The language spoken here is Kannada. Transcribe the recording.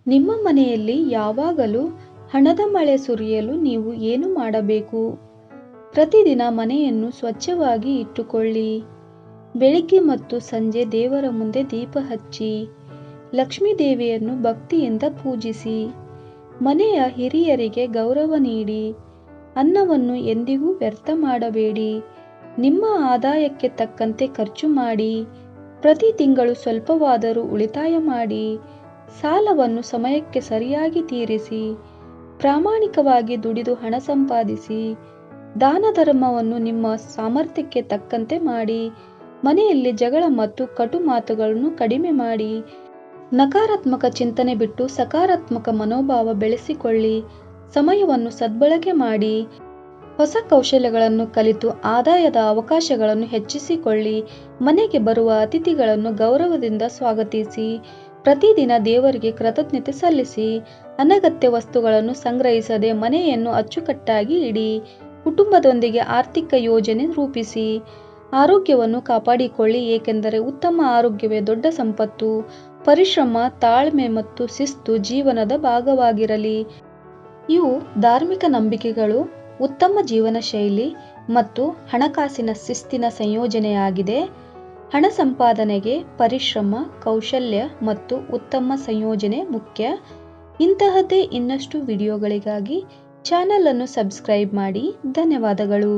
ನಿಮ್ಮ ಮನೆಯಲ್ಲಿ ಯಾವಾಗಲೂ ಹಣದ ಮಳೆ ಸುರಿಯಲು ನೀವು ಏನು ಮಾಡಬೇಕು? ಪ್ರತಿದಿನ ಮನೆಯನ್ನು ಸ್ವಚ್ಛವಾಗಿ ಇಟ್ಟುಕೊಳ್ಳಿ. ಬೆಳಿಗ್ಗೆ ಮತ್ತು ಸಂಜೆ ದೇವರ ಮುಂದೆ ದೀಪ ಹಚ್ಚಿ, ಲಕ್ಷ್ಮೀ ದೇವಿಯನ್ನು ಭಕ್ತಿಯಿಂದ ಪೂಜಿಸಿ. ಮನೆಯ ಹಿರಿಯರಿಗೆ ಗೌರವ ನೀಡಿ. ಅನ್ನವನ್ನು ಎಂದಿಗೂ ವ್ಯರ್ಥ ಮಾಡಬೇಡಿ. ನಿಮ್ಮ ಆದಾಯಕ್ಕೆ ತಕ್ಕಂತೆ ಖರ್ಚು ಮಾಡಿ. ಪ್ರತಿ ತಿಂಗಳು ಸ್ವಲ್ಪವಾದರೂ ಉಳಿತಾಯ ಮಾಡಿ. ಸಾಲವನ್ನು ಸಮಯಕ್ಕೆ ಸರಿಯಾಗಿ ತೀರಿಸಿ. ಪ್ರಾಮಾಣಿಕವಾಗಿ ದುಡಿದು ಹಣ ಸಂಪಾದಿಸಿ. ದಾನ ಧರ್ಮವನ್ನು ನಿಮ್ಮ ಸಾಮರ್ಥ್ಯಕ್ಕೆ ತಕ್ಕಂತೆ ಮಾಡಿ. ಮನೆಯಲ್ಲಿ ಜಗಳ ಮತ್ತು ಕಟು ಮಾತುಗಳನ್ನು ಕಡಿಮೆ ಮಾಡಿ. ನಕಾರಾತ್ಮಕ ಚಿಂತನೆ ಬಿಟ್ಟು ಸಕಾರಾತ್ಮಕ ಮನೋಭಾವ ಬೆಳೆಸಿಕೊಳ್ಳಿ. ಸಮಯವನ್ನು ಸದ್ಬಳಕೆ ಮಾಡಿ. ಹೊಸ ಕೌಶಲ್ಯಗಳನ್ನು ಕಲಿತು ಆದಾಯದ ಅವಕಾಶಗಳನ್ನು ಹೆಚ್ಚಿಸಿಕೊಳ್ಳಿ. ಮನೆಗೆ ಬರುವ ಅತಿಥಿಗಳನ್ನು ಗೌರವದಿಂದ ಸ್ವಾಗತಿಸಿ. ಪ್ರತಿದಿನ ದೇವರಿಗೆ ಕೃತಜ್ಞತೆ ಸಲ್ಲಿಸಿ. ಅನಗತ್ಯ ವಸ್ತುಗಳನ್ನು ಸಂಗ್ರಹಿಸದೆ ಮನೆಯನ್ನು ಅಚ್ಚುಕಟ್ಟಾಗಿ ಇಡಿ. ಕುಟುಂಬದೊಂದಿಗೆ ಆರ್ಥಿಕ ಯೋಜನೆ ರೂಪಿಸಿ. ಆರೋಗ್ಯವನ್ನು ಕಾಪಾಡಿಕೊಳ್ಳಿ, ಏಕೆಂದರೆ ಉತ್ತಮ ಆರೋಗ್ಯವೇ ದೊಡ್ಡ ಸಂಪತ್ತು. ಪರಿಶ್ರಮ, ತಾಳ್ಮೆ ಮತ್ತು ಶಿಸ್ತು ಜೀವನದ ಭಾಗವಾಗಿರಲಿ. ಇವು ಧಾರ್ಮಿಕ ನಂಬಿಕೆಗಳು, ಉತ್ತಮ ಜೀವನ ಶೈಲಿ ಮತ್ತು ಹಣಕಾಸಿನ ಶಿಸ್ತಿನ ಸಂಯೋಜನೆಯಾಗಿದೆ. ಹಣ ಸಂಪಾದನೆಗೆ ಪರಿಶ್ರಮ, ಕೌಶಲ್ಯ ಮತ್ತು ಉತ್ತಮ ಸಂಯೋಜನೆ ಮುಖ್ಯ. ಇಂತಹದ್ದೇ ಇನ್ನಷ್ಟು ವಿಡಿಯೋಗಳಿಗಾಗಿ ಚಾನಲ್ ಅನ್ನು ಸಬ್ಸ್ಕ್ರೈಬ್ ಮಾಡಿ. ಧನ್ಯವಾದಗಳು.